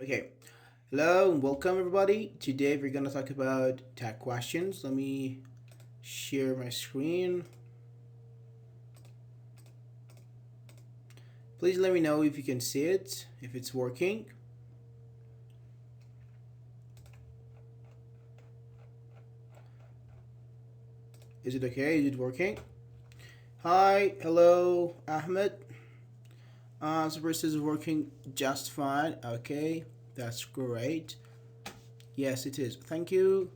Okay, hello and welcome everybody. Today we're gonna talk about tag questions. Let me share my screen. Please let me know if you can see it, if it's working. Is it okay? Is it working? Hi, hello, Ahmed. This is working just fine. Okay, that's great. Yes, it is. Thank you.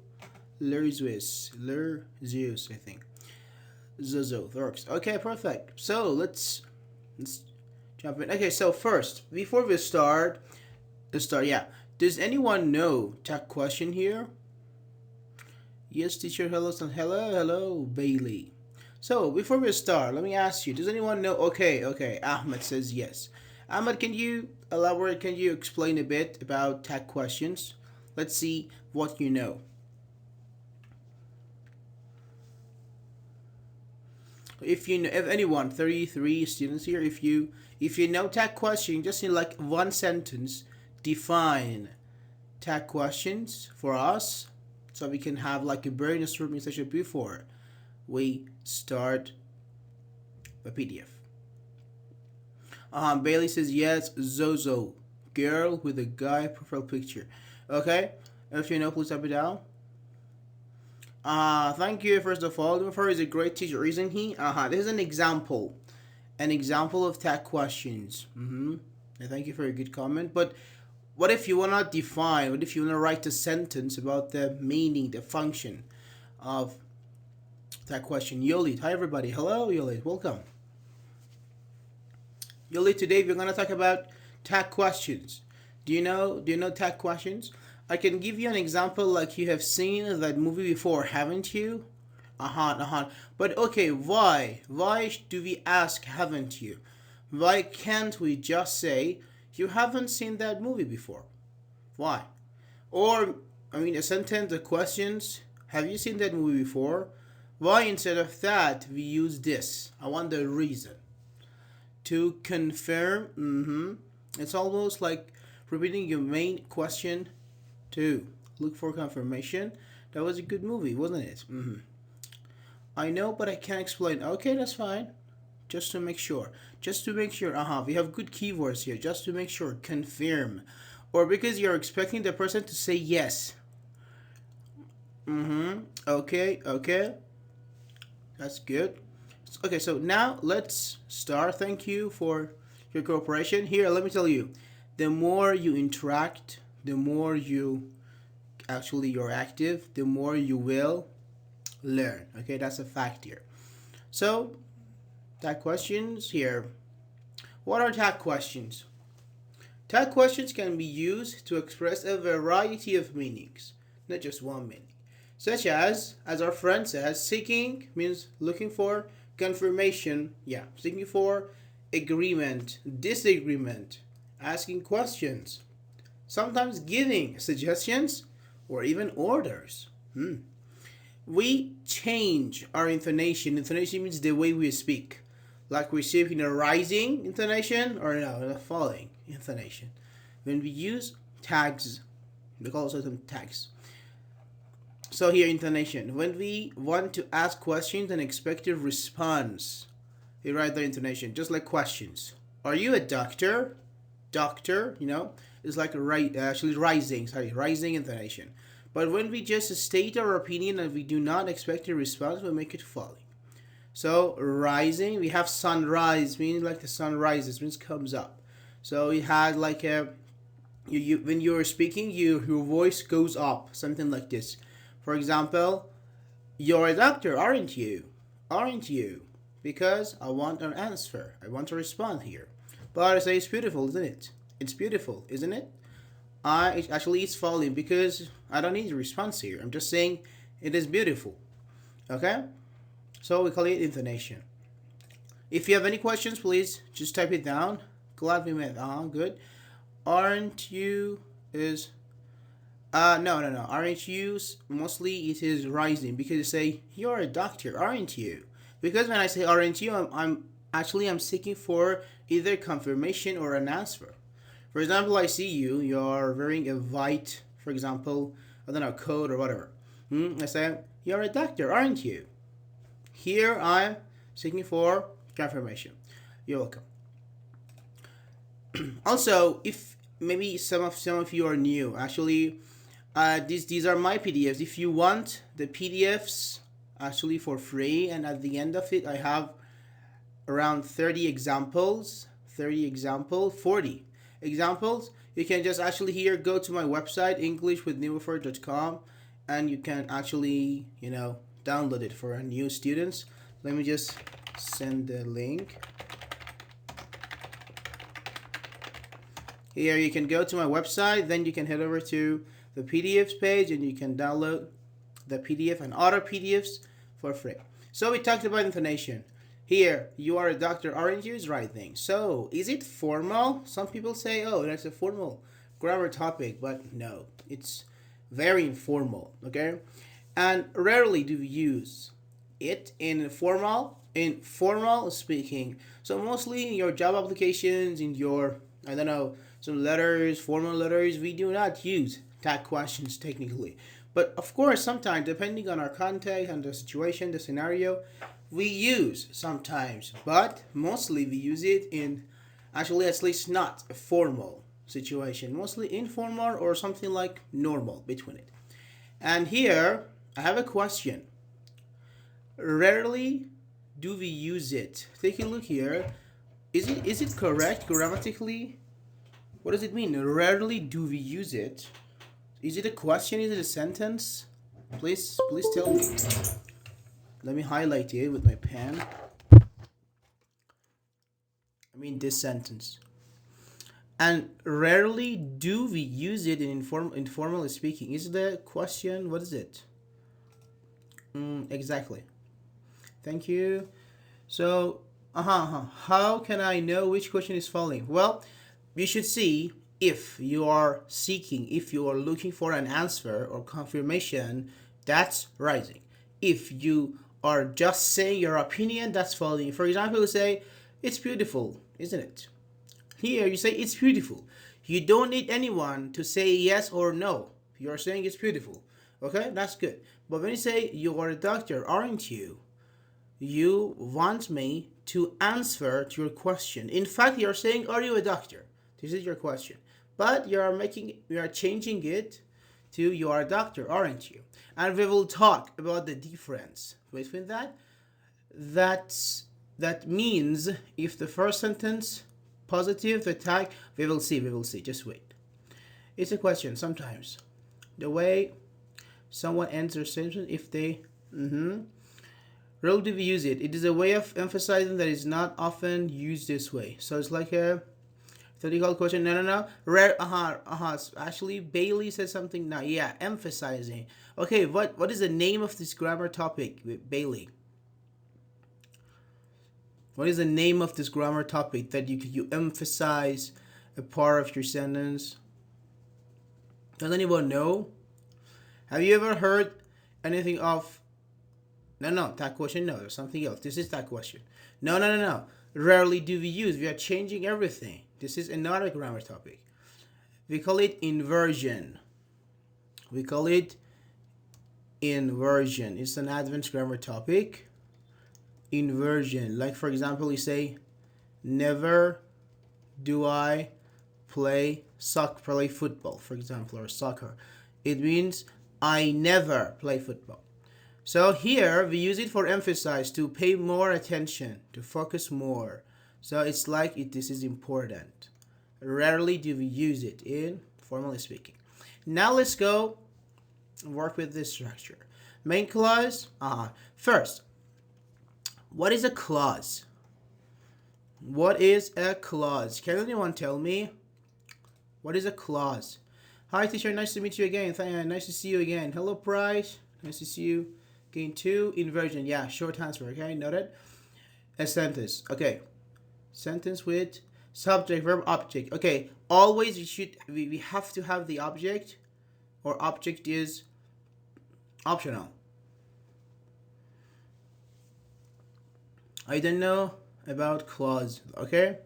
Lerzeus, I think. Zozo, works. Okay, perfect. So let's jump in. Okay, so first, before we start, yeah. Does anyone know tech question here? Yes, teacher. Hello, son. Hello, Bailey. So before we start, let me ask you: does anyone know? Okay. Ahmed says yes. Ahmed, can you elaborate? Can you explain a bit about tech questions? Let's see what you know. If you know, if anyone, 33 students here, if you know tag question, just in like one sentence, define tag questions for us, so we can have like a brainstorming session before we start the PDF. Bailey says yes. Zozo, girl with a guy profile picture. Okay, if you know, please type it down. Thank you first of all. Nimafar is a great teacher, isn't he? This is an example of tag questions. And thank you for a good comment. But what if you wanna define? What if you wanna write a sentence about the meaning, the function of that question? Yolit, hi everybody. Hello, Yolit. Welcome. Yolit, today we're gonna talk about tag questions. Do you know tag questions? I can give you an example like you have seen that movie before, haven't you? But okay, why? Why do we ask haven't you? Why can't we just say you haven't seen that movie before? Why? Or I mean a sentence, the questions, have you seen that movie before? Why instead of that we use this? I want the reason. To confirm, it's almost like repeating your main question to look for confirmation. That was a good movie, wasn't it? I know, but I can't explain. Okay, that's fine. Just to make sure. Just to make sure. We have good keywords here. Just to make sure. Confirm. Or because you're expecting the person to say yes. Okay. That's good. Okay, so now let's start. Thank you for your cooperation. Here, let me tell you, the more you interact, the more you're active, the more you will learn. Okay, that's a fact here. So, tag questions here. What are tag questions? Tag questions can be used to express a variety of meanings, not just one meaning. Such as our friend says, seeking means looking for confirmation, seeking for agreement, disagreement, asking questions, sometimes giving suggestions or even orders. We change our intonation. Intonation means the way we speak. Like we speak in a rising intonation or no, in a falling intonation. When we use tags, we call certain tags. So here, intonation. When we want to ask questions and expect a response, we write the intonation, just like questions. Are you a doctor? Doctor, it's like actually rising intonation. But when we just state our opinion and we do not expect a response, we make it falling. So rising, we have sunrise, meaning like the sun rises, means comes up. So it has like a when you're speaking, your voice goes up, something like this. For example, you're a doctor, aren't you? Aren't you? Because I want an answer. I want to respond here. But I say it's beautiful, isn't it? It's beautiful, isn't it? It's falling because I don't need a response here. I'm just saying it is beautiful. Okay? So we call it intonation. If you have any questions, please just type it down. Glad we met. Good. Aren't you is no. Aren't you? Mostly it is rising because you say you're a doctor, aren't you? Because when I say aren't you, I'm seeking for either confirmation or an answer. For example, I see you. You're wearing a white, for example, I don't know, coat or whatever. I say, you're a doctor, aren't you? Here I'm seeking for confirmation. You're welcome. Also, if maybe some of you are new, actually, these are my PDFs. If you want the PDFs, actually for free, and at the end of it, I have around 30 examples, 40 examples. You can just actually here go to my website englishwithnimafar.com, and you can actually download it for new students. Let me just send the link. Here you can go to my website, then you can head over to the PDFs page and you can download the PDF and other PDFs for free. So we talked about intonation. Here, you are a doctor, aren't you? Is right thing. So, is it formal? Some people say, oh, that's a formal grammar topic, but no, it's very informal, okay? And rarely do we use it in formal speaking. So mostly in your job applications, in your, I don't know, some letters, formal letters, we do not use tag questions technically. But of course, sometimes, depending on our context and the situation, the scenario, we use sometimes, but mostly we use it in, actually at least not a formal situation, mostly informal or something like normal between it. And here, I have a question. Rarely do we use it? Take a look here. Is it correct grammatically? What does it mean? Rarely do we use it? Is it a question? Is it a sentence? Please tell me. Let me highlight it with my pen. I mean this sentence. And rarely do we use it in informal speaking. Is the question? What is it? Exactly. Thank you. So, how can I know which question is falling? Well, you should see if you are looking for an answer or confirmation, that's rising. If you are just saying your opinion, that's falling. For example, you say, it's beautiful, isn't it? Here you say, it's beautiful. You don't need anyone to say yes or no. You're saying it's beautiful. Okay, that's good. But when you say, you are a doctor, aren't you? You want me to answer to your question. In fact, you're saying, are you a doctor? This is your question. But you are changing it to, you are a doctor, aren't you? And we will talk about the difference between that. That means if the first sentence positive, the tag, we will see. Just wait. It's a question sometimes. The way someone ends their sentence, if they rarely do we use it. It is a way of emphasizing that it's not often used this way. So it's like a theoretical question. No. Rare. Actually, Bailey said something now. Yeah, emphasizing. Okay, what is the name of this grammar topic, Bailey? What is the name of this grammar topic that you emphasize a part of your sentence? Does anyone know? Have you ever heard anything of? No, that question, no, there's something else. This is that question. No. Rarely do we use. We are changing everything. This is another grammar topic. We call it inversion. It's an advanced grammar topic. Inversion. Like, for example, you say, never do I play football, for example, or soccer. It means I never play football. So here we use it for emphasize, to pay more attention, to focus more. So it's like this is important. Rarely do we use it in formally speaking. Now let's go work with this structure. Main clause. First, what is a clause? What is a clause? Can anyone tell me? What is a clause? Hi teacher, nice to meet you again. Nice to see you again. Hello Price, nice to see you again too. Inversion, yeah, short answer, okay, noted. A sentence, okay. Sentence with subject, verb, object. Okay, always we have to have the object, or object is optional. I don't know about clause, okay?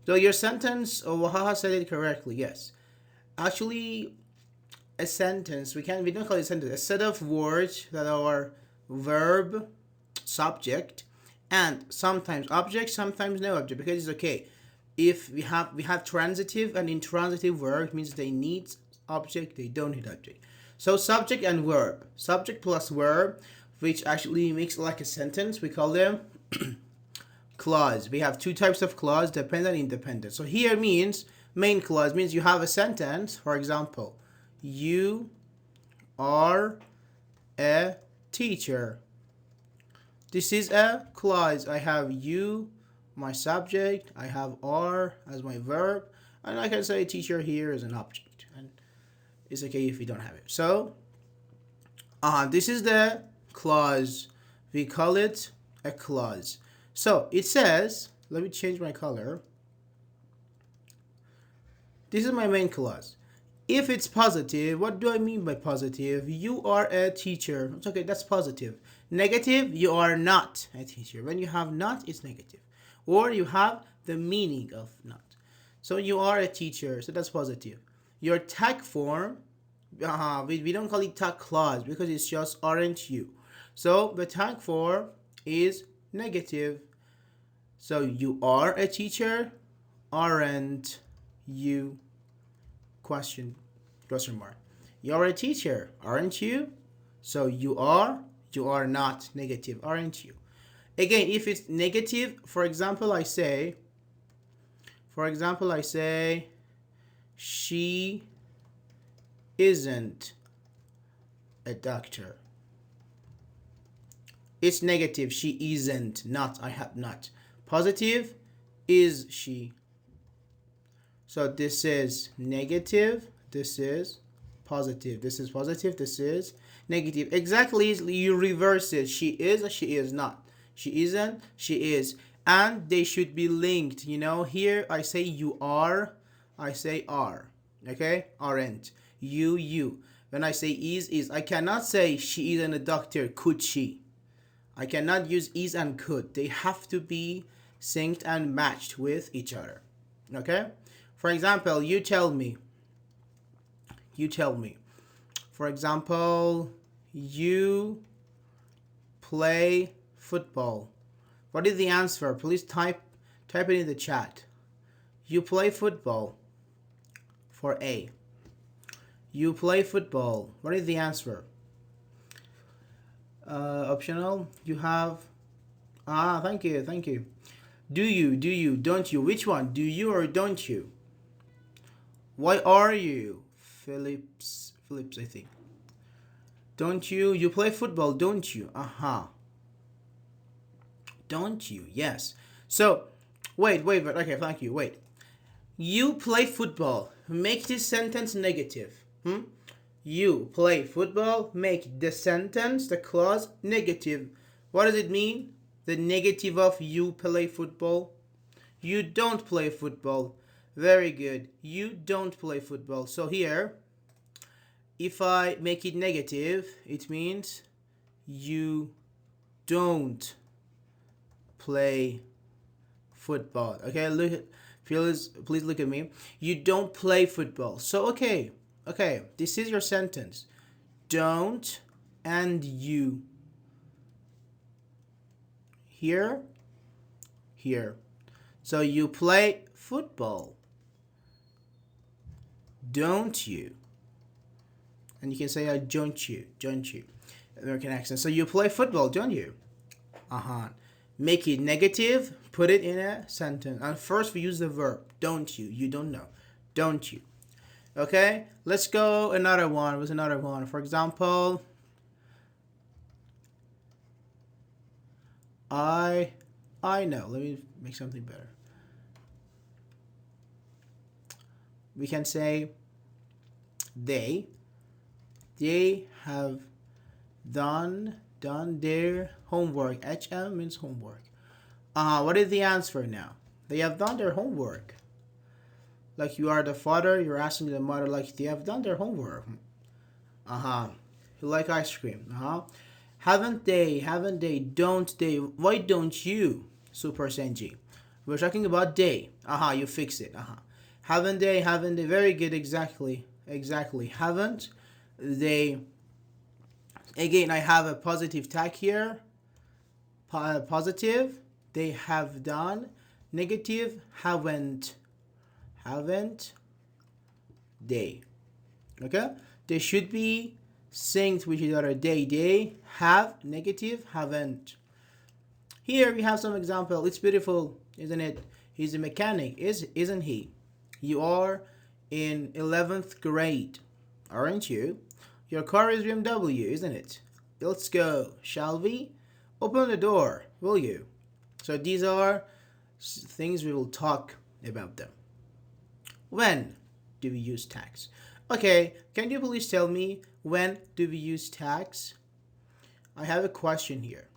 So your sentence, oh, Wahaha said it correctly. Yes, actually, a sentence we don't call it a sentence. A set of words that are verb, subject, and sometimes object, sometimes no object. Because it's okay if we have transitive and intransitive verb, means they need object, they don't need object. So subject and verb, subject plus verb, which actually makes like a sentence, we call them clause. We have two types of clause, dependent and independent. So here means main clause means you have a sentence. For example, you are a teacher. This is a clause. I have you, my subject. I have are as my verb. And I can say teacher here is an object. And it's okay if we don't have it. So, this is the clause. We call it a clause. So, it says, let me change my color. This is my main clause. If it's positive, what do I mean by positive? You are a teacher. It's okay, that's positive. Negative, you are not a teacher. When you have not, it's negative. Or you have the meaning of not. So you are a teacher, so that's positive. Your tag form, we don't call it tag clause because it's just aren't you. So the tag form is negative. So you are a teacher, aren't you? Question mark. You're a teacher, aren't you? So you are not. Negative, aren't you? Again, if it's negative, for example, I say she isn't a doctor. It's negative, she isn't, not, I have not. Positive, is she. So this is negative, this is positive, this is positive, this is negative. Exactly, you reverse it. She is, she is not. She isn't, she is. And they should be linked. Here I say you are, I say are. Okay? Aren't. You. When I say is. I cannot say she isn't a doctor, could she? I cannot use is and could. They have to be synced and matched with each other. Okay? For example, you tell me. For example, you play football. What is the answer? Please type it in the chat. You play football. For A. You play football. What is the answer? Optional. You have. Thank you. Do you, don't you? Which one? Do you or don't you? Why are you? Phillips, I think. Don't you? You play football, don't you? Don't you? Yes. So, wait. Okay, thank you. Wait. You play football. Make this sentence negative. You play football. Make the sentence, the clause, negative. What does it mean? The negative of you play football. You don't play football. Very good. You don't play football. So here, if I make it negative, it means you don't play football. Okay, please look at me. You don't play football. So okay, this is your sentence. Don't and you. Here. So you play football. Don't you? And you can say don't you. American accent. So you play football, don't you? Make it negative, put it in a sentence. And first we use the verb. Don't you? You don't know. Don't you? Okay? Let's go another one. What's another one? For example, I know. Let me make something better. We can say they have done their homework. HM means homework. What is the answer now? They have done their homework. Like you are the father, you're asking the mother, like they have done their homework. You like ice cream. Haven't they? Don't they? Why don't you? Super Senji. We're talking about they. You fix it. Haven't they? Haven't they? Very good. Exactly. Exactly. Haven't they? Again, I have a positive tag here. Positive. They have done. Negative. Haven't. Haven't they? Okay. They should be synced with each other. They have. Negative. Haven't. Here we have some example. It's beautiful, isn't it? He's a mechanic, isn't he? You are in 11th grade, aren't you? Your car is BMW, isn't it? Let's go, shall we? Open the door, will you? So these are things we will talk about them. When do we use tags? Okay, can you please tell me when do we use tags? I have a question here.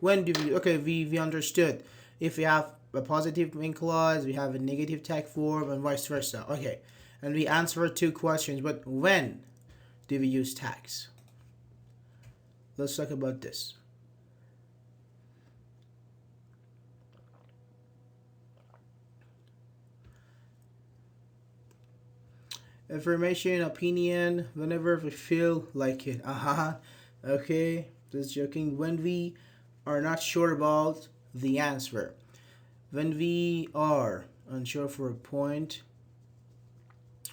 When do we, okay, we understood. If we have a positive main clause, we have a negative tag form, and vice versa. Okay, and we answered two questions, but when do we use tags? Let's talk about this. Information, opinion, whenever we feel like it. Okay, just joking. When we are not sure about the answer. When we are unsure for a point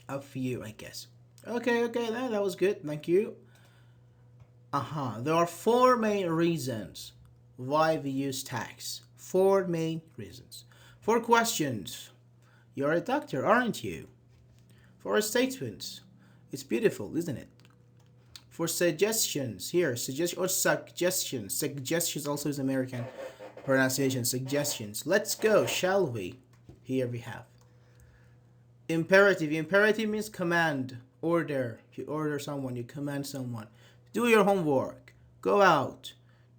of view, I guess. Okay, that was good. Thank you. There are four main reasons why we use tags. Four main reasons. For questions. You're a doctor, aren't you? For statements. It's beautiful, isn't it? For suggestions, here, suggestions. Suggestions also is American pronunciation. Suggestions. Let's go, shall we? Here we have. Imperative. Imperative means command, order. You order someone, you command someone. Do your homework. Go out.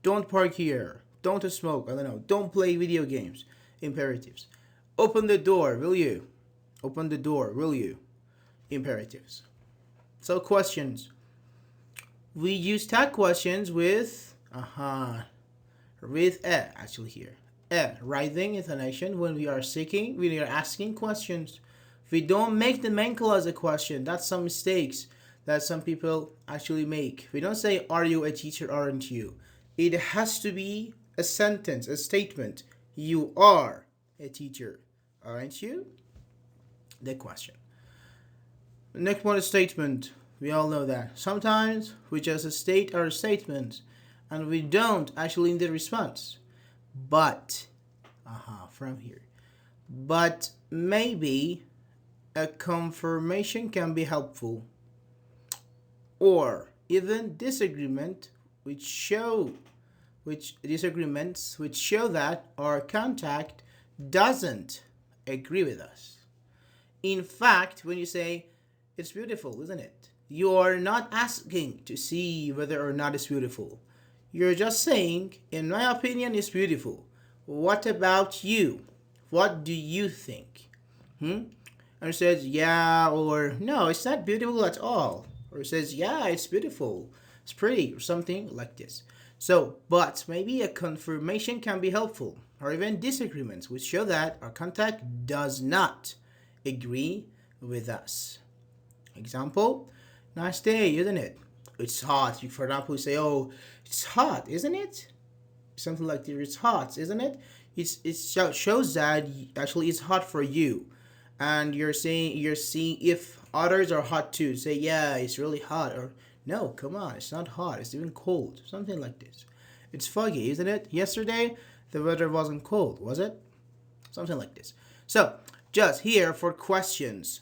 Don't park here. Don't smoke. I don't know. Don't play video games. Imperatives. Open the door, will you? Open the door, will you? Imperatives. So questions. We use tag questions with actually here. Writing intonation when we are asking questions. We don't make the main clause a question. That's some mistakes that some people actually make. We don't say, are you a teacher, aren't you? It has to be a sentence, a statement. You are a teacher, aren't you? The question. The next one is statement. We all know that. Sometimes we just state our statements and we don't actually need the response. But, from here. But maybe a confirmation can be helpful. Or even disagreements which show that our contact doesn't agree with us. In fact, when you say it's beautiful, isn't it? You are not asking to see whether or not it's beautiful. You're just saying, in my opinion, it's beautiful. What about you? What do you think? And it says, yeah, or no, it's not beautiful at all. Or it says, yeah, it's beautiful. It's pretty, or something like this. So, but maybe a confirmation can be helpful, or even disagreements, which show that our contact does not agree with us. Example, nice day, isn't it? It's hot. For example, you say, oh, it's hot, isn't it? Something like that. It's hot, isn't it? It shows that actually it's hot for you. And you're seeing if others are hot too. Say, yeah, it's really hot. Or, no, come on, it's not hot. It's even cold. Something like this. It's foggy, isn't it? Yesterday, the weather wasn't cold, was it? Something like this. So, just here for questions.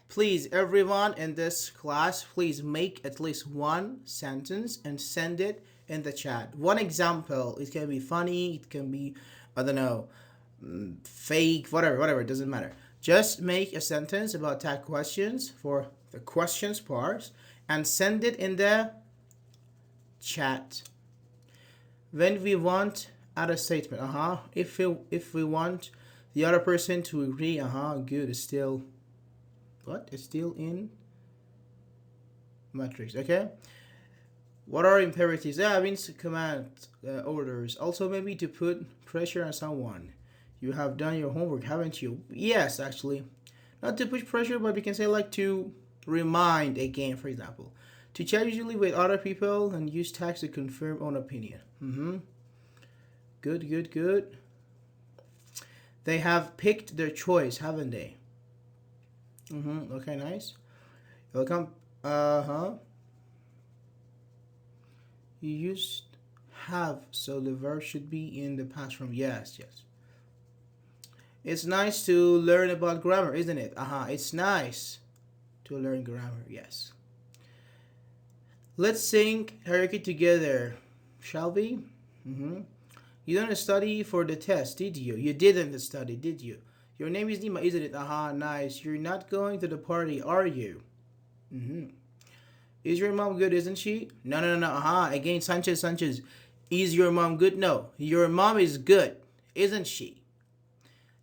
Please, everyone in this class, please make at least one sentence and send it in the chat. One example. It can be funny. It can be, I don't know, fake, whatever. It doesn't matter. Just make a sentence about tag questions for the questions part and send it in the chat. When we want add a statement, if we want the other person to agree, good, it's still what? It's still in matrix, okay? What are imperatives? That means command orders. Also, maybe to put pressure on someone. You have done your homework, haven't you? Yes, actually. Not to push pressure, but we can say like to remind again, for example. To chat usually with other people and use tags to confirm own opinion. Good, good, good. They have picked their choice, haven't they? Okay, nice. Welcome. You used have, so the verb should be in the past form. Yes, yes. It's nice to learn about grammar, isn't it? It's nice to learn grammar, yes. Let's sing hierarchy together, shall we? You didn't study for the test, did you? You didn't study, did you? Your name is Nima, isn't it? Nice. You're not going to the party, are you? Is your mom good, isn't she? No, no, no, no. Again, Sanchez, Sanchez. Is your mom good? No. Your mom is good, isn't she?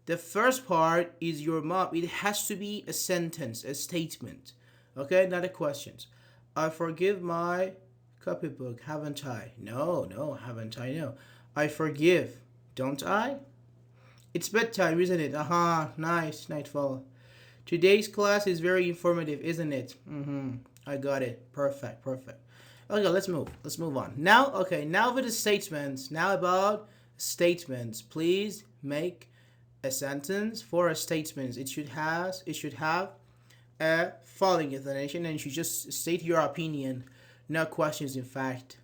The first part is your mom. It has to be a sentence, a statement. Okay, not a question. I forgive my copybook, haven't I? No, no, haven't I? No. I forgive, don't I? It's bedtime, isn't it? Nice, nightfall. Today's class is very informative, isn't it? I got it. Perfect, perfect. Okay, let's move. Let's move on. Now, okay, now with the statements. Now about statements. Please make a sentence for a statement. It should have a following explanation, and you should just state your opinion, no questions in fact.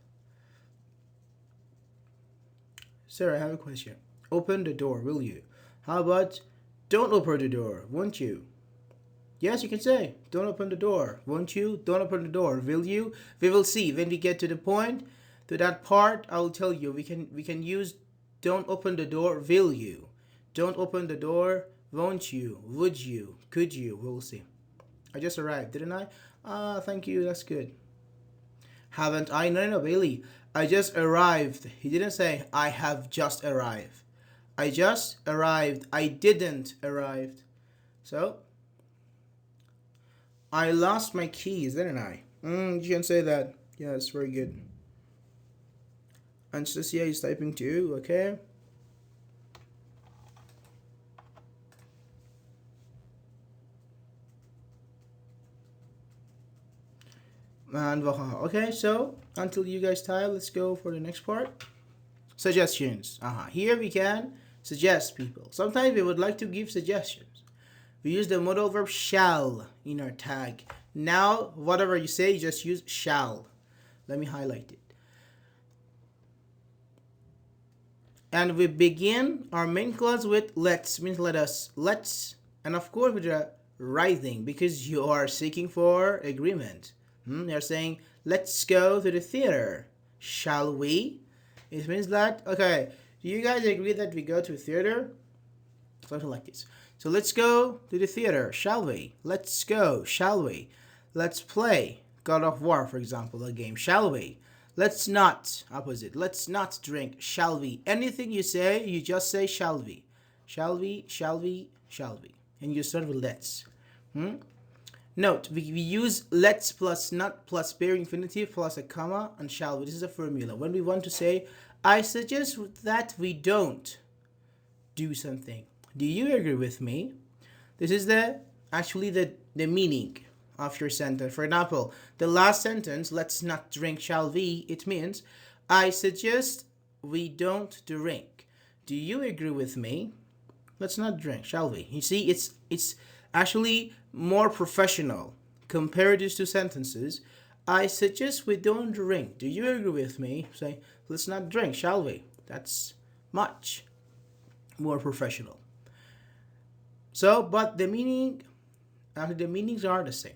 Sir, I have a question. Open the door, will you? How about don't open the door, won't you? Yes, you can say, don't open the door, won't you? Don't open the door, will you? We will see when we get to the point, to that part. I will tell you. We can use don't open the door, will you? Don't open the door, won't you? Would you? Could you? We'll see. I just arrived, didn't I? Thank you. That's good. Haven't I? No, no, no, Bailey. I just arrived. He didn't say I have just arrived. I just arrived. I didn't arrive. So I lost my keys, didn't I? You can say that. Yeah, it's very good. Anastasia is typing too, okay? And okay, so until you guys type, let's go for the next part. Suggestions. Here we can suggest people. Sometimes we would like to give suggestions. We use the modal verb shall in our tag. Now, whatever you say, you just use shall. Let me highlight it. And we begin our main clause with let's, means let us. Let's, and of course with the right thing, because you are seeking for agreement. You're saying, let's go to the theater. Shall we? It means that, okay, do you guys agree that we go to a theater? Something like this. So let's go to the theater, shall we? Let's go, shall we? Let's play God of War, for example, a game, shall we? Let's not, opposite, let's not drink, shall we? Anything you say, you just say shall we. Shall we, shall we, shall we? And you start with let's. Note, we use let's plus not plus bare infinitive plus a comma and shall we. This is a formula. When we want to say, I suggest that we don't do something. Do you agree with me? This is actually the meaning of your sentence. For example, the last sentence, let's not drink, shall we? It means, I suggest we don't drink. Do you agree with me? Let's not drink, shall we? You see, it's actually more professional. Compare these two sentences. I suggest we don't drink. Do you agree with me? Say, let's not drink, shall we? That's much more professional. So, but the meanings are the same.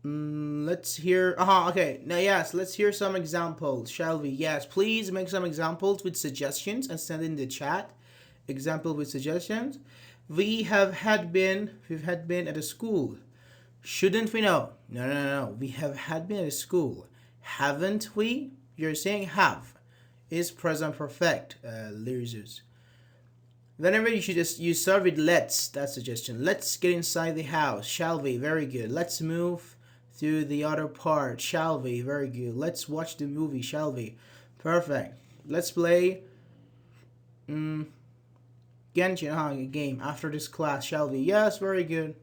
Let's hear. Okay. Now, yes, let's hear some examples, shall we? Yes, please make some examples with suggestions and send in the chat. Example with suggestions. We've had been at a school. Shouldn't we know? No, no, no. We had been at a school. Haven't we? You're saying have. Is present perfect, Lyrzus. Whenever you start with let's, that suggestion. Let's get inside the house, shall we? Very good. Let's move to the other part, shall we? Very good. Let's watch the movie, shall we? Perfect. Let's play Genshin, a game after this class, shall we? Yes, very good.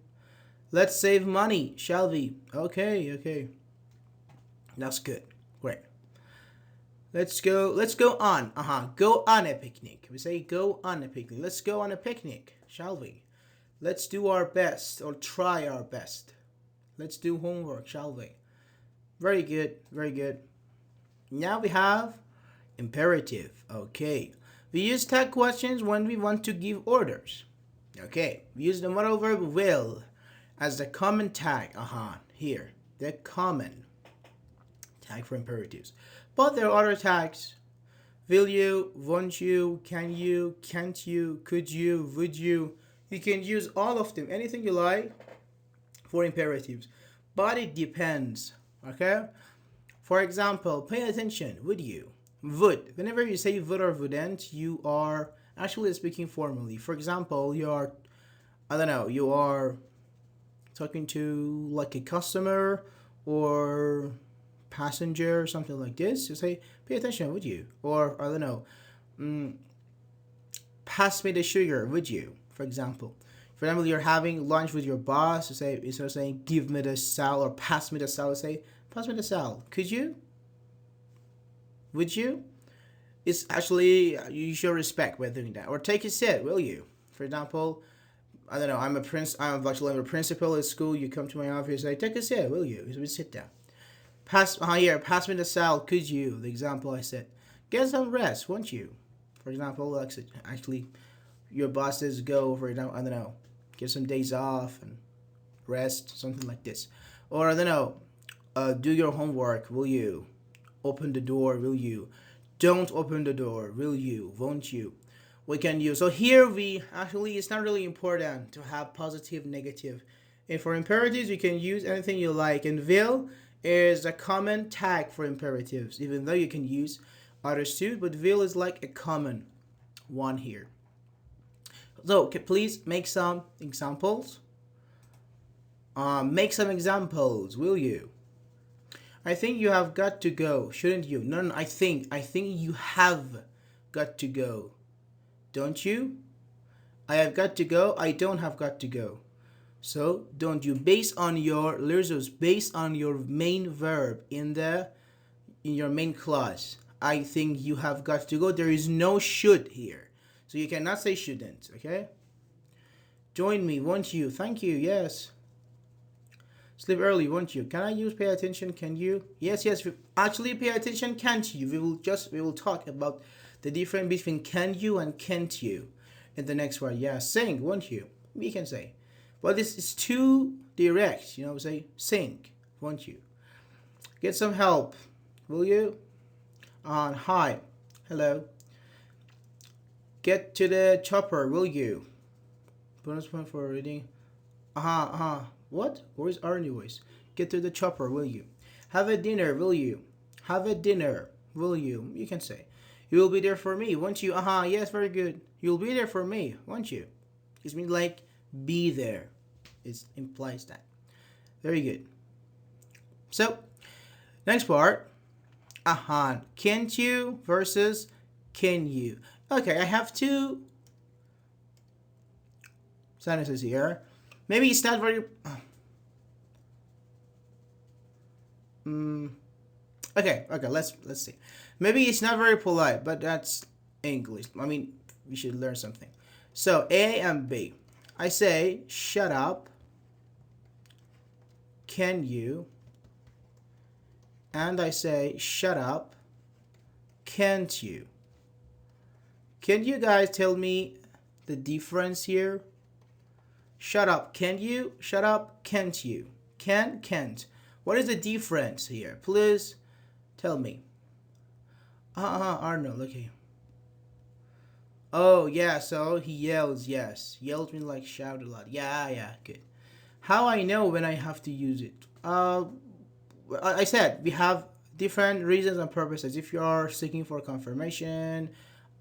Let's save money, shall we? Okay, okay. That's good. Great. Let's go on. Go on a picnic. We say go on a picnic. Let's go on a picnic, shall we? Let's do our best or try our best. Let's do homework, shall we? Very good, very good. Now we have imperative. Okay. We use tag questions when we want to give orders. Okay. We use the modal verb will as the common tag. Here. The common tag for imperatives. But there are other tags. Will you, won't you, can you, can't you, could you, would you. You can use all of them, anything you like for imperatives. But it depends. Okay? For example, pay attention. Would you? Would. Whenever you say would or wouldn't, you are actually speaking formally. For example, you are talking to like a customer or passenger or something like this. You say, pay attention, would you? Or, pass me the sugar, would you? For example, you're having lunch with your boss. You say, instead of saying, give me the sal or pass me the sal, you say, pass me the sal. Could you? Would you? It's actually, you show respect by doing that. Or take a seat, will you? For example, I'm a principal at school. You come to my office, say, take a seat, will you? We sit down. Pass me the sal, could you? The example I said. Get some rest, won't you? For example, actually, your bosses go for, get some days off and rest, something like this. Or, do your homework, will you? Open the door, will you? Don't open the door, will you? Won't you? We can use. So here it's not really important to have positive, negative. And for imperatives, you can use anything you like. And will is a common tag for imperatives, even though you can use others too, but will is like a common one here. So, please make some examples. Make some examples, will you? I think you have got to go, shouldn't you? No, I think you have got to go. Don't you? I have got to go, I don't have got to go. So, don't you? Based on your main verb in your main clause. I think you have got to go. There is no should here. So you cannot say shouldn't, okay? Join me, won't you? Thank you, yes. Sleep early, won't you? Can I use pay attention? Can you? Yes. Actually, pay attention, can't you? We will talk about the difference between can you and can't you in the next word. Yeah, sing, won't you? We can say. But this is too direct, say sing, won't you? Get some help, will you? Hi, hello. Get to the chopper, will you? Bonus point for reading. What? Where's our new voice? Get to the chopper, will you? Have a dinner, will you? Have a dinner, will you? You can say. You will be there for me, won't you? Yes, very good. You'll be there for me, won't you? It means like be there. It implies that. Very good. So, next part. Can't you versus can you. Okay, I have two sentences here. Maybe it's not very... Okay, let's see. Maybe it's not very polite, but that's English. We should learn something. So, A and B. I say, shut up. Can you? And I say, shut up. Can't you? Can you guys tell me the difference here? Shut up, can you? Shut up, can't you? Can, can't. What is the difference here? Please tell me. Arnold, okay. Oh, yeah, so he yells, yes. Yelled means like shout a lot. Yeah, good. How I know when I have to use it? I said, we have different reasons and purposes. If you are seeking for confirmation,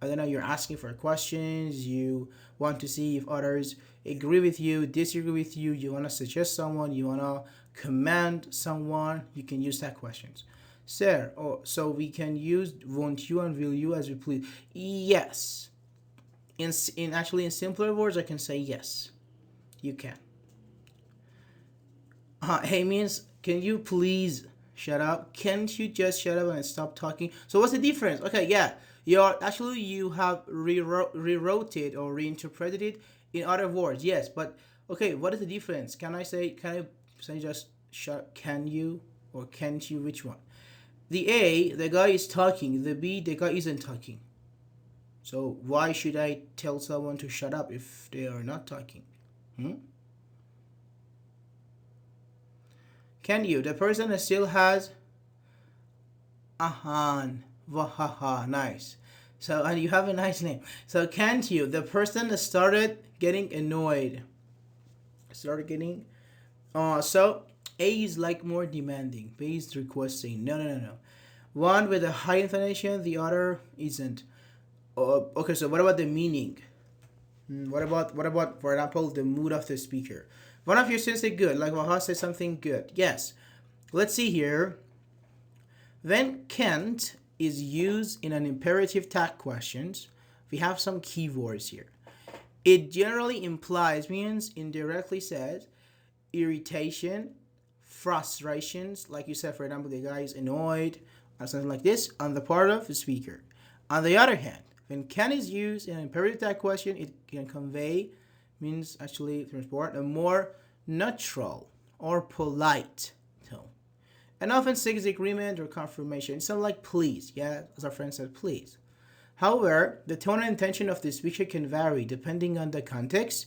you're asking for questions, you want to see if others agree with you, disagree with you, you want to suggest someone, you want to command someone, you can use tag questions. Sir, or so we can use won't you and will you as we please. Yes. In simpler words, I can say yes. You can. Hey means can you please shut up? Can't you just shut up and stop talking? So what's the difference? Okay, yeah, you have rewrote it or reinterpreted it in other words. Yes, but okay, what is the difference? Can I say just shut? Can you or can't you? Which one? The A, the guy is talking. The B, the guy isn't talking. So why should I tell someone to shut up if they are not talking? Hmm? Can you? The person that still has ahan, wahaha, nice. So and you have a nice name. So can't you? The person that started getting annoyed, started getting. So A is like more demanding. B is requesting. No, no, no, no. One with a high intonation, the other isn't. Okay, so what about the meaning? What about for example the mood of the speaker? One of your students say good, like Waha says something good. Yes. Let's see here. When can't is used in an imperative tag questions, we have some keywords here. It generally implies, means indirectly says, irritation, frustrations, like you said, for example, the guy is annoyed or something like this on the part of the speaker. On the other hand, when can is used in an imperative tag question, it can convey, means actually transport, a more neutral or polite tone. And often seeks agreement or confirmation. It's something like please, yeah, as our friend said, please. However, the tone and intention of the speaker can vary depending on the context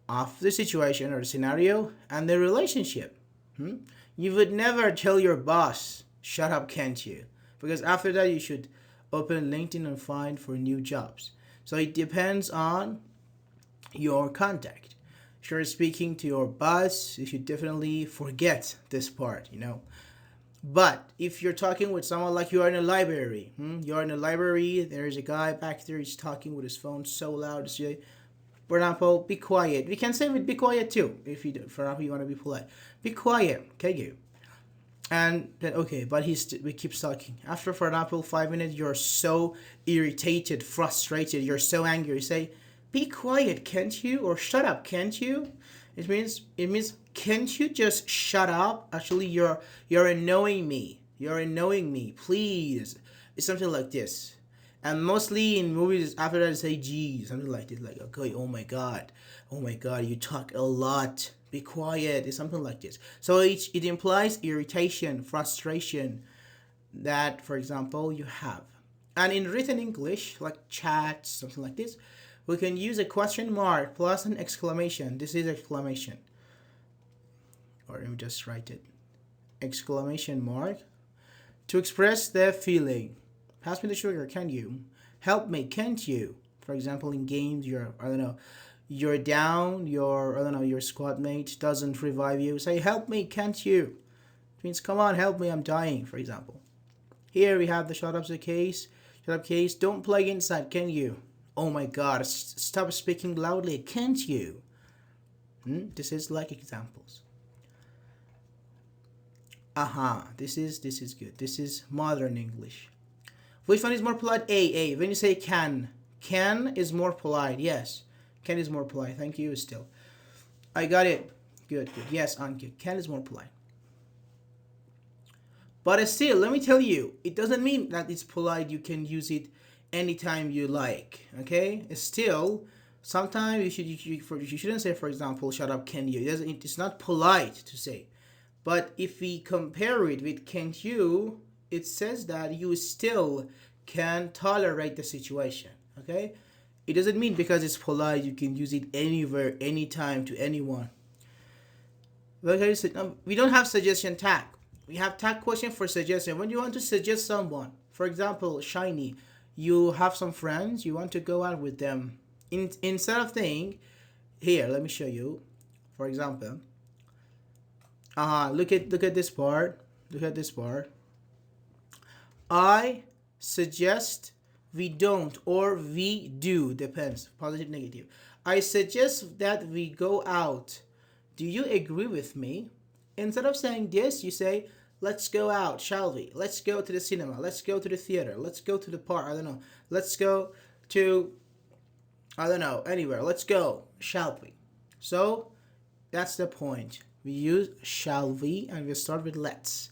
of the situation or the scenario and the relationship. You would never tell your boss, shut up, can't you? Because after that, you should open LinkedIn and find for new jobs. So it depends on your contact. If you're speaking to your boss, you should definitely forget this part. But if you're talking with someone like you are in a library, you're in a library, there's a guy back there, he's talking with his phone so loud. For example, be quiet. We can say with be quiet too, if you do. For example, you want to be polite. Be quiet, okay, you. And then okay, but we keep talking. After, for example, 5 minutes, you're so irritated, frustrated, you're so angry. You say, "Be quiet, can't you?" Or "Shut up, can't you?" It means can't you just shut up? Actually, you're annoying me. You're annoying me. Please. It's something like this. And mostly in movies, after that, they say, "Gee," something like this, like, "Okay, oh my god, you talk a lot. Be quiet." It's something like this. So it implies irritation, frustration that, for example, you have. And in written English, like chat, something like this, we can use a question mark plus an exclamation. This is exclamation. Or let me just write it. Exclamation mark to express the feeling. Pass me the sugar, can you? Help me, can't you? For example, in games, you're down, your squad mate doesn't revive you. Say, help me, can't you? It means, come on, help me, I'm dying, for example. Here we have the shut up case. Shut up case, don't play inside, can you? Oh my god, stop speaking loudly, can't you? This is like examples. This is good. This is modern English. Which one is more polite? A. When you say can is more polite. Yes, can is more polite. Thank you. Still, I got it. Good. Yes, Anki. Can is more polite. But still, let me tell you, it doesn't mean that it's polite. You can use it anytime you like. Okay. Still, sometimes you shouldn't say, for example, shut up, can you? It's not polite to say. But if we compare it with can't you, it says that you still can tolerate the situation. Okay? It doesn't mean because it's polite you can use it anywhere, anytime, to anyone. Like I said, we don't have suggestion tag. We have tag question for suggestion. When you want to suggest someone, for example, Shiny, you have some friends, you want to go out with them. Instead of saying, here, let me show you. For example, look at this part. Look at this part. I suggest we don't, or we do, depends, positive, negative. I suggest that we go out. Do you agree with me? Instead of saying this, you say, let's go out, shall we? Let's go to the cinema. Let's go to the theater. Let's go to the park. I don't know. Let's go to, I don't know, anywhere. Let's go, shall we? So that's the point. We use shall we and we start with let's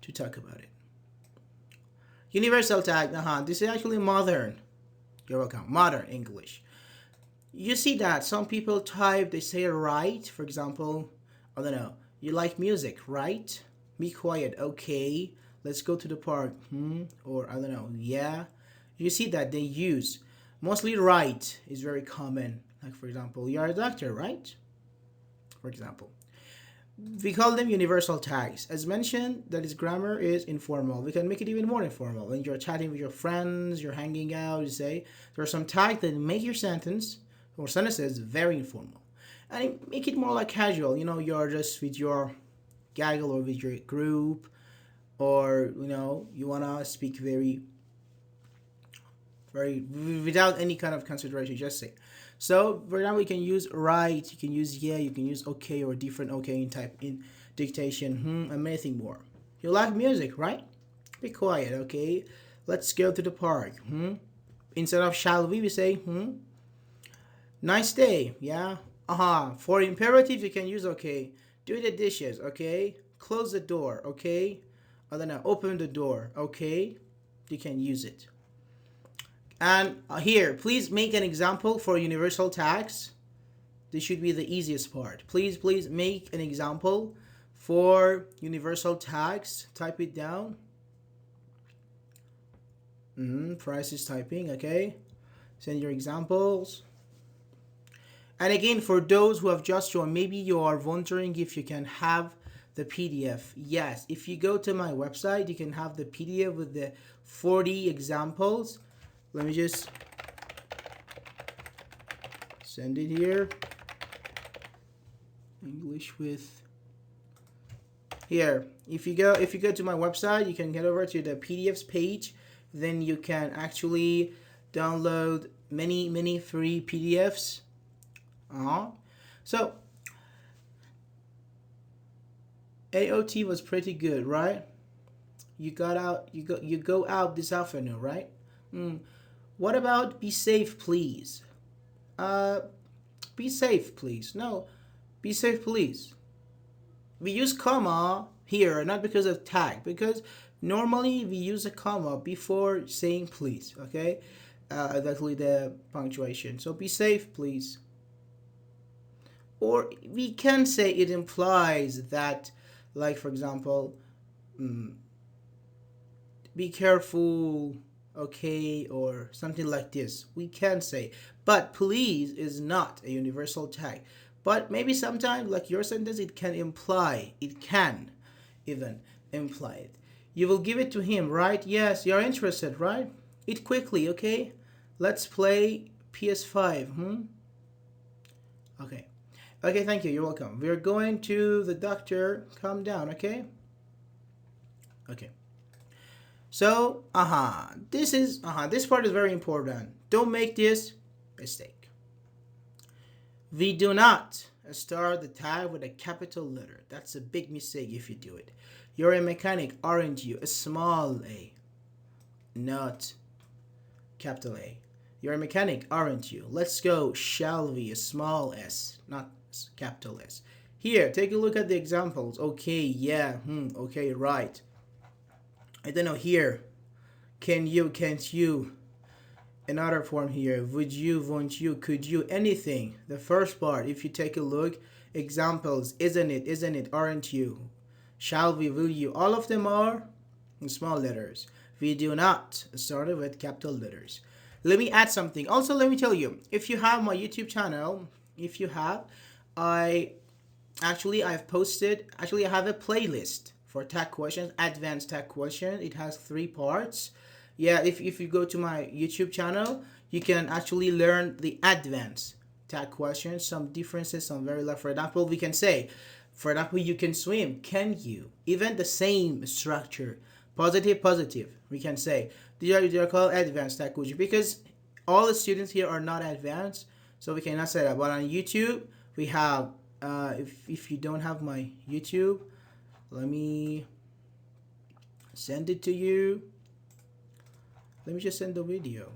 to talk about it. Universal tag, this is actually modern. You're welcome. Modern English. You see that some people type, they say right. For example, I don't know, you like music, right? Be quiet, okay. Let's go to the park, or I don't know, yeah. You see that they use mostly right is very common. Like for example, you're a doctor, right? For example, we call them universal tags. As mentioned, that is grammar is informal. We can make it even more informal. When you're chatting with your friends, you're hanging out, you say there are some tags that make your sentence or sentences very informal. And make it more like casual. You're just with your gaggle or with your group, or you wanna speak very without any kind of consideration. Just say. So for example, you can use right, you can use yeah, you can use okay or different okay in type in dictation, and many things more. You like music, right? Be quiet, okay? Let's go to the park. Instead of shall we say nice day, yeah? For imperatives you can use okay. Do the dishes, okay? Close the door, okay? I don't know, open the door, okay? You can use it. And here, please make an example for universal tags. This should be the easiest part. Please make an example for universal tags. Type it down. Price is typing, okay? Send your examples. And again, for those who have just joined, maybe you are wondering if you can have the PDF. Yes, if you go to my website, you can have the PDF with the 40 examples. Let me just send it here. English with here. If you go to my website, you can get over to the PDFs page. Then you can actually download many free PDFs. So AOT was pretty good, right? You go out this afternoon, right? What about be safe, please? Be safe, please. No, be safe, please. We use comma here, not because of tag, because normally we use a comma before saying please, okay? Exactly the punctuation. So be safe, please. Or we can say it implies that, like for example, be careful, okay, or something like this. We can say, but please is not a universal tag. But maybe sometimes, like your sentence, it can even imply it. You will give it to him, right? Yes, you're interested, right? Eat quickly, okay? Let's play PS5, Okay. Okay, thank you, you're welcome. We're going to the doctor. Calm down, okay? Okay. So, this part is very important. Don't make this mistake. We do not start the tag with a capital letter. That's a big mistake if you do it. You're a mechanic, aren't you? A small a, not capital A. You're a mechanic, aren't you? Let's go, shall we? A small s, not capital S. Here, take a look at the examples. Okay, yeah, okay, right. I don't know, here. Can you, can't you? Another form here. Would you, won't you, could you, anything. The first part, if you take a look, examples, isn't it, aren't you? Shall we, will you? All of them are in small letters. We do not start it with capital letters. Let me add something. Also, let me tell you, if you have my YouTube channel, I've posted, I have a playlist for tag questions, advanced tag questions. It has 3 parts. Yeah, if you go to my YouTube channel, you can actually learn the advanced tag questions, some differences, some very like, for example, we can say, for example, you can swim, can you? Even the same structure, positive, we can say. These are called advanced tag questions because all the students here are not advanced, so we cannot say that. But on YouTube, we have, if you don't have my YouTube, Let me send it to you. Let me just send the video.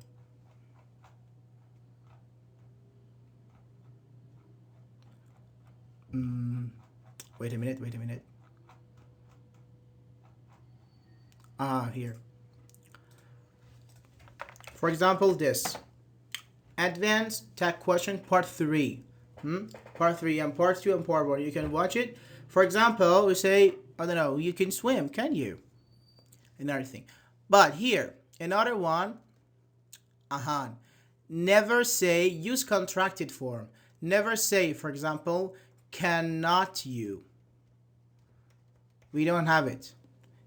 Wait a minute. Here. For example, this. Advanced Tech Question Part 3. Part 3 and Part 2 and Part 1. You can watch it. For example, we say, I don't know, you can swim, can you? Another thing. But here, another one. Never say, use contracted form. Never say, for example, cannot you. We don't have it.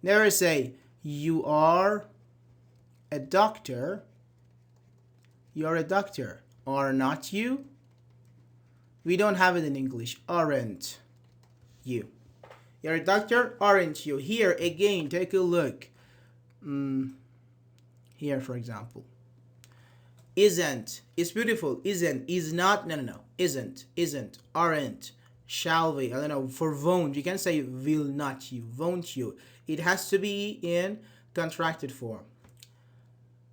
Never say, you are a doctor. You're a doctor. Are not you? We don't have it in English. Aren't you? You're a doctor. Aren't you? Here, again, take a look. Here, for example. Isn't. It's beautiful. Isn't. Is not. No. Isn't. Aren't. Shall we? I don't know. For won't. You can say will not you. Won't you. It has to be in contracted form.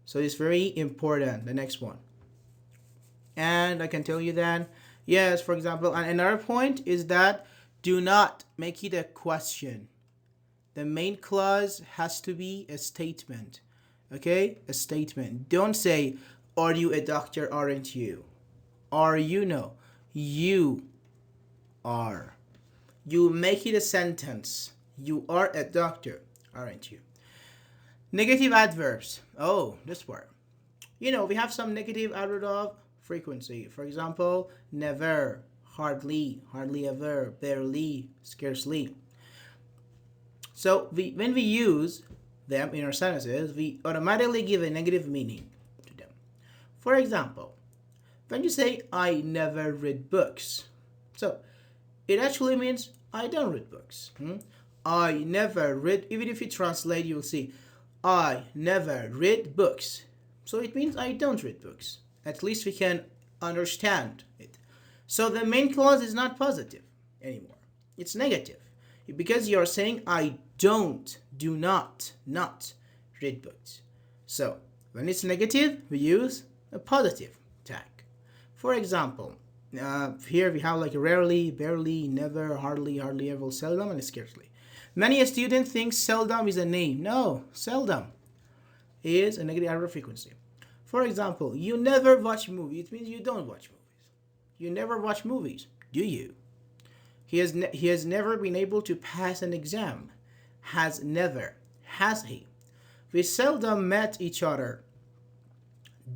So it's very important. The next one. And I can tell you that. Yes, for example. And another point is that do not make it a question. The main clause has to be a statement. Okay? A statement. Don't say, are you a doctor, aren't you? Are you? No. You are. You make it a sentence. You are a doctor, aren't you? Negative adverbs. Oh, this part. We have some negative adverb of frequency. For example, never, hardly, hardly ever, barely, scarcely. So when we use them in our sentences, we automatically give a negative meaning to them. For example, when you say, I never read books. So it actually means I don't read books. I never read, even if you translate, you'll see, I never read books. So it means I don't read books. At least we can understand it. So the main clause is not positive anymore. It's negative. Because you're saying I do not read books. So when it's negative, we use a positive tag. For example, here we have like rarely, barely, never, hardly, hardly ever, seldom, and scarcely. Many a student thinks seldom is a name. No, seldom is a negative adverb frequency. For example, you never watch movies. It means you don't watch movies. You never watch movies, do you? He has never been able to pass an exam. Has never. Has he? We seldom met each other.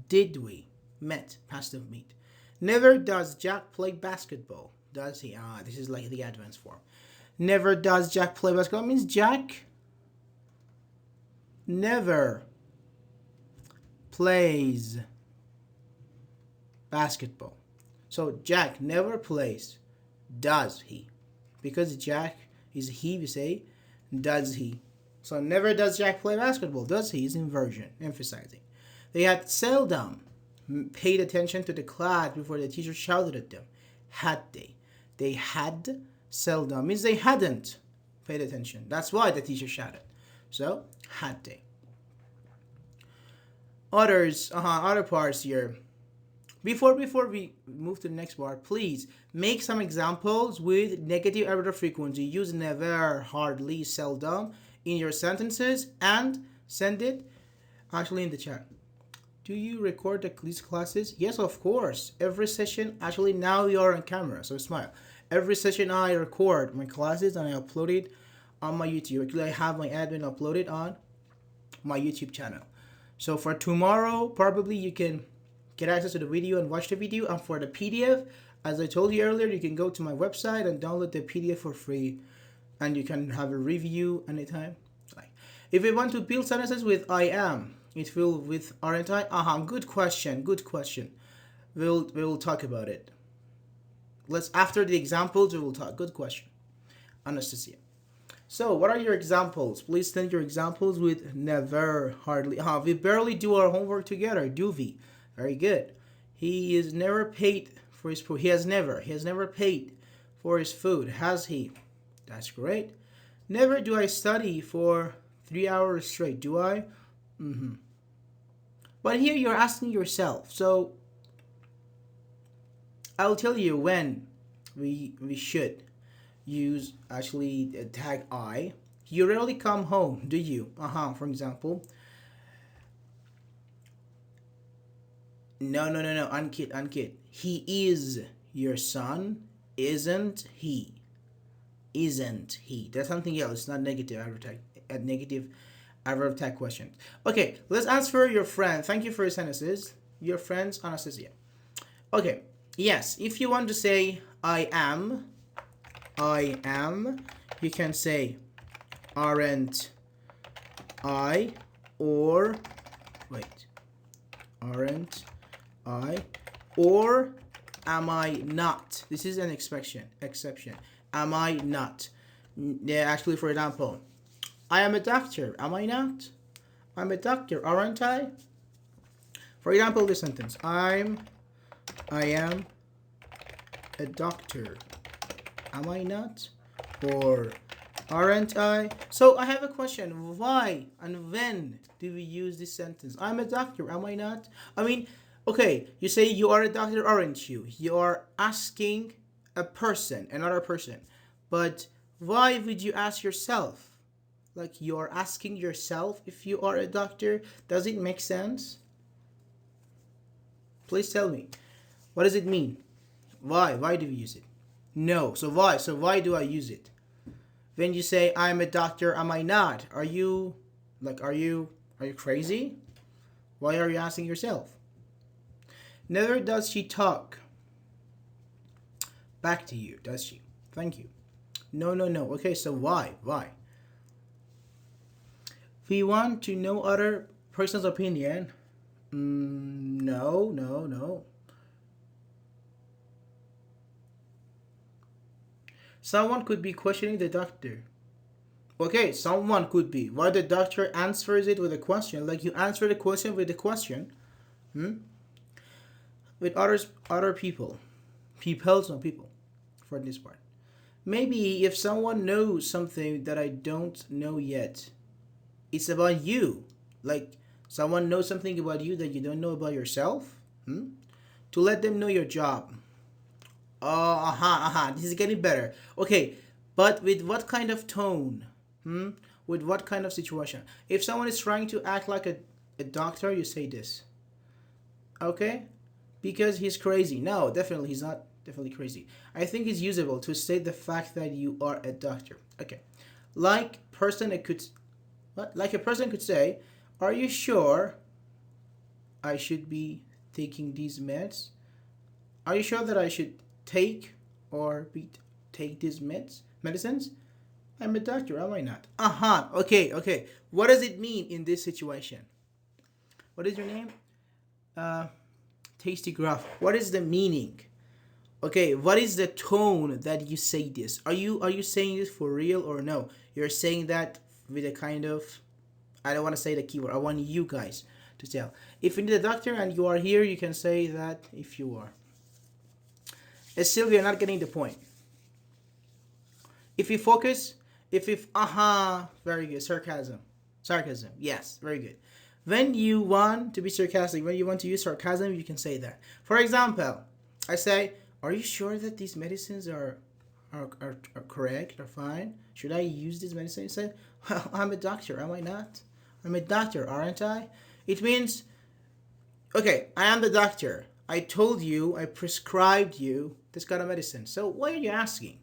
Did we? Met. Past of meet. Never does Jack play basketball. Does he? This is like the advanced form. Never does Jack play basketball. It means Jack never plays basketball. So Jack never plays. Does he? Because Jack is he, we say, does he? So never does Jack play basketball. Does he is inversion, emphasizing. They had seldom paid attention to the class before the teacher shouted at them. Had they? They had seldom. Means they hadn't paid attention. That's why the teacher shouted. So, had they. Other parts here. Before we move to the next part, please make some examples with negative adverb frequency. Use never, hardly, seldom in your sentences and send it actually in the chat. Do you record these classes? Yes, of course. Every session, actually now you are on camera, so smile. Every session I record my classes and I upload it on my YouTube. Actually, I have my admin uploaded on my YouTube channel. So for tomorrow, probably you can get access to the video and watch the video. And for the PDF, as I told you earlier, you can go to my website and download the PDF for free. And you can have a review anytime. If you want to build sentences with I am, it will with aren't I? Good question. We'll talk about it. After the examples, we will talk. Good question, Anastasia. So, what are your examples? Please send your examples with never, hardly. We barely do our homework together, do we? Very good. He is never paid for his food. He has never paid for his food. Has he? That's great. Never do I study for 3 hours straight, do I? But here you're asking yourself. So I'll tell you when we should use actually tag I. You rarely come home, do you? For example. No. Unkid. He is your son, isn't he? Isn't he? That's something else. It's not negative adverb a negative adverb tag question. Okay, let's answer your friend. Thank you for your sentences. Your friend's Anastasia. Okay. Yes, if you want to say I am, you can say aren't I, or wait, aren't I, or am I not? This is an exception. Am I not? Yeah, actually, for example, I am a doctor. Am I not? I'm a doctor, aren't I? For example, this sentence: I am a doctor. Am I not? Or aren't I? So I have a question. Why and when do we use this sentence? I'm a doctor. Am I not? I mean, okay, you say you are a doctor, aren't you? You are asking a person, another person. But why would you ask yourself? Like you're asking yourself if you are a doctor. Does it make sense? Please tell me. What does it mean? Why? Why do we use it? No. So why? So why do I use it? When you say I'm a doctor, am I not? Are you crazy? Why are you asking yourself? Never does she talk back to you, does she? Thank you. No. Okay, so why? Why? We want to know other person's opinion. No. Someone could be questioning the doctor. Okay, someone could be. Why the doctor answers it with a question? Like you answer the question with a question. With other people. People. For this part. Maybe if someone knows something that I don't know yet, it's about you. Like someone knows something about you that you don't know about yourself. To let them know your job. This is getting better. Okay, but with what kind of tone? With what kind of situation? If someone is trying to act like a doctor, you say this. Okay? Because he's crazy. No, definitely he's not definitely crazy. I think it's usable to state the fact that you are a doctor. Okay. Like a person could say, are you sure I should be taking these meds? Are you sure that I should take these medicines? I'm a doctor, am I not? Okay. What does it mean in this situation? What is your name? Tasty Graph. What is the meaning? Okay, what is the tone that you say this? Are you saying this for real or no? You're saying that with a kind of, I don't want to say the keyword. I want you guys to tell. If you need a doctor and you are here, you can say that if you are. Still, you're not getting the point. If you focus, very good. Sarcasm, yes, very good. When you want to be sarcastic, when you want to use sarcasm, you can say that. For example, I say, are you sure that these medicines are correct, are fine? Should I use these medicines? You say, well, I'm a doctor, am I not? I'm a doctor, aren't I? It means, okay, I am the doctor. I told you, I prescribed you this kind of medicine. So why are you asking?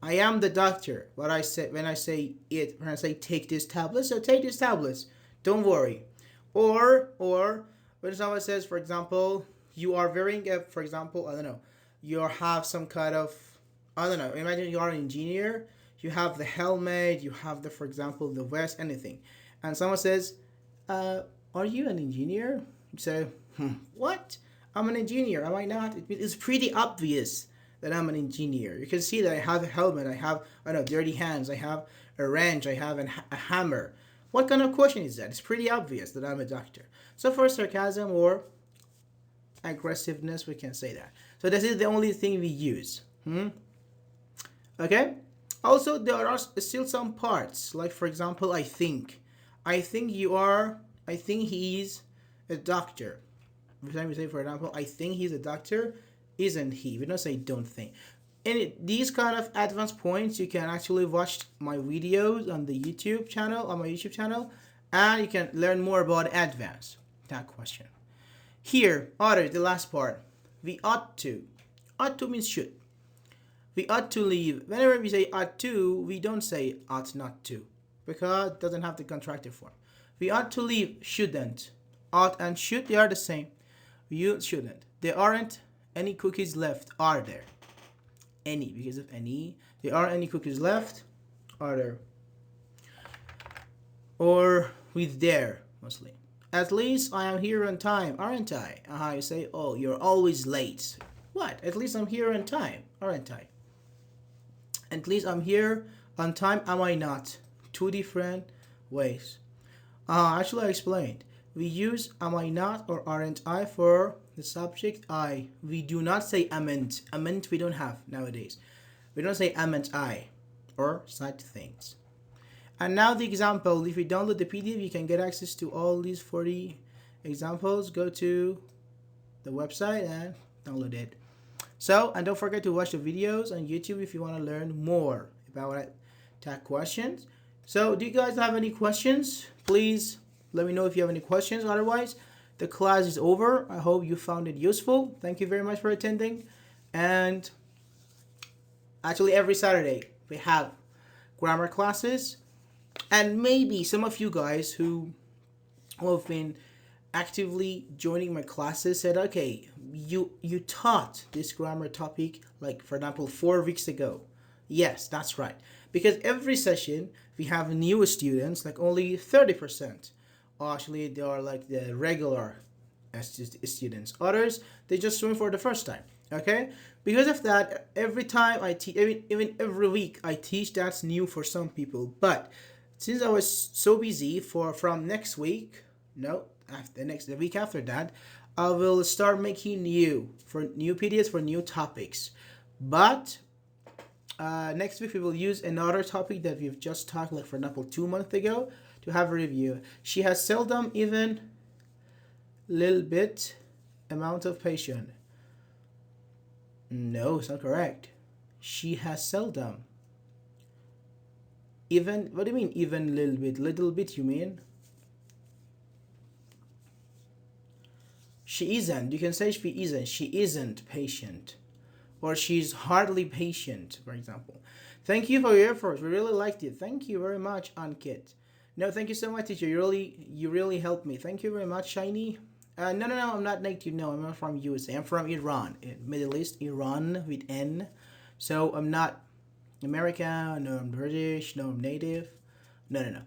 I am the doctor. When I say take this tablet, so take these tablets. Don't worry. Or when someone says, for example, you are wearing for example, I don't know, you have some kind of, I don't know, imagine you are an engineer, you have the helmet, you have for example, the vest, anything. And someone says, are you an engineer? You say, what? I'm an engineer, am I not? It's pretty obvious that I'm an engineer. You can see that I have a helmet, I have, dirty hands, I have a wrench, I have a hammer. What kind of question is that? It's pretty obvious that I'm a doctor. So for sarcasm or aggressiveness, we can say that. So this is the only thing we use. Okay? Also, there are still some parts, like for example, I think you are, I think he's a doctor. Every time we say, for example, I think he's a doctor, isn't he? We don't say don't think. And these kind of advanced points, you can actually watch my videos on the YouTube channel, and you can learn more about advanced that question. Here, other, the last part, we ought to. Ought to means should. We ought to leave. Whenever we say ought to, we don't say ought not to, because it doesn't have the contractive form. We ought to leave shouldn't. Ought and should, they are the same. You shouldn't. There aren't any cookies left, are there? Any, because of any. There aren't any cookies left, are there? Or with there, mostly. At least I am here on time, aren't I? You say, oh, you're always late. What? At least I'm here on time, aren't I? At least I'm here on time, am I not? Two different ways. Actually, I explained. We use am I not or aren't I for the subject I. We do not say amn't. Amn't we don't have nowadays. We don't say amn't I or such things. And now the example. If you download the PDF, you can get access to all these 40 examples. Go to the website and download it. So, and don't forget to watch the videos on YouTube if you want to learn more about tag questions. So, do you guys have any questions? Please let me know if you have any questions. Otherwise, the class is over. I hope you found it useful. Thank you very much for attending. And actually, every Saturday we have grammar classes. And maybe some of you guys who have been actively joining my classes said, okay, you taught this grammar topic, like for example 4 weeks ago. Yes, that's right. Because every session we have new students, like only 30%. Actually, they are like the regular students. Others, they just join for the first time. Okay? Because of that, every time I teach, even every week I teach, that's new for some people. But since I was so busy from next week, the week after that, I will start making new PDFs for new topics. But next week we will use another topic that we've just talked, like for example 2 months ago, to have a review. She has seldom even little bit amount of patience. No, it's not correct. She has seldom. Even, what do you mean even little bit? Little bit, you mean? She isn't. You can say she isn't. She isn't patient. Or she's hardly patient, for example. Thank you for your efforts. We really liked it. Thank you very much, Ankit. No, thank you so much, teacher. You really helped me. Thank you very much, Shiny. No, I'm not native. No, I'm not from USA. I'm from Iran, Middle East, Iran with N. So I'm not American, no, I'm British, no, I'm native. No.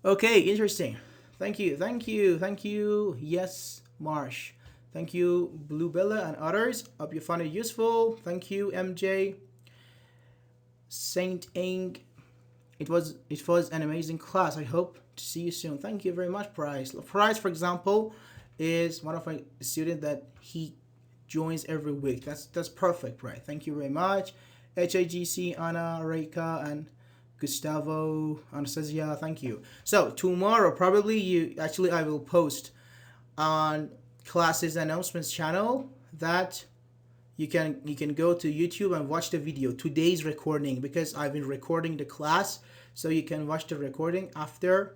Okay, interesting. Thank you. Yes, Marsh. Thank you, Bluebella and others. Hope you found it useful. Thank you, MJ. Saint Ing. It was an amazing class. I hope to see you soon. Thank you very much, Price. Price, for example, is one of my students that he joins every week. That's perfect, Price. Thank you very much. HIGC, Anna, Reika, and Gustavo, Anastasia, thank you. So tomorrow, probably I will post on classes announcements channel that you can go to YouTube and watch the video, today's recording, because I've been recording the class, so you can watch the recording after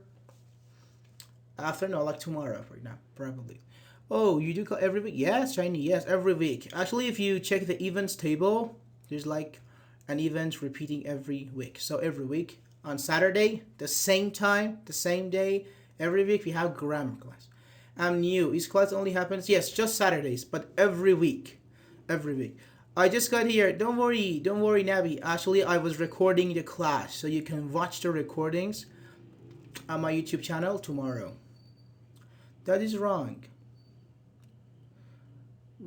like tomorrow, for now, probably. Oh, you do every week? Yes, Shiny, yes, every week. Actually, if you check the events table, there's like an event repeating every week. So every week on Saturday, the same time, the same day, every week we have grammar class. I'm new. This class only happens, yes, just Saturdays, but every week. I just got here. Don't worry, Nabi. Actually, I was recording the class, so you can watch the recordings on my YouTube channel tomorrow. That is wrong.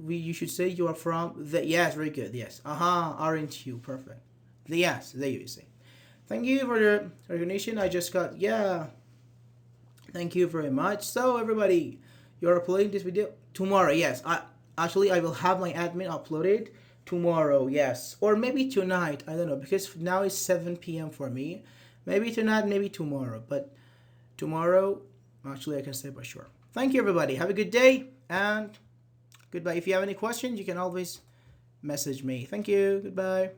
You should say you are from the, yes, very good, yes. Aren't you? Perfect. Yes, there you say. Thank you for the recognition. I just got, yeah. Thank you very much. So everybody, you're uploading this video tomorrow. Yes, I will have my admin upload it tomorrow, yes. Or maybe tonight, I don't know, because now it's 7 p.m. for me. Maybe tonight, maybe tomorrow. But tomorrow, actually, I can say for sure. Thank you, everybody. Have a good day and goodbye. If you have any questions, you can always message me. Thank you. Goodbye.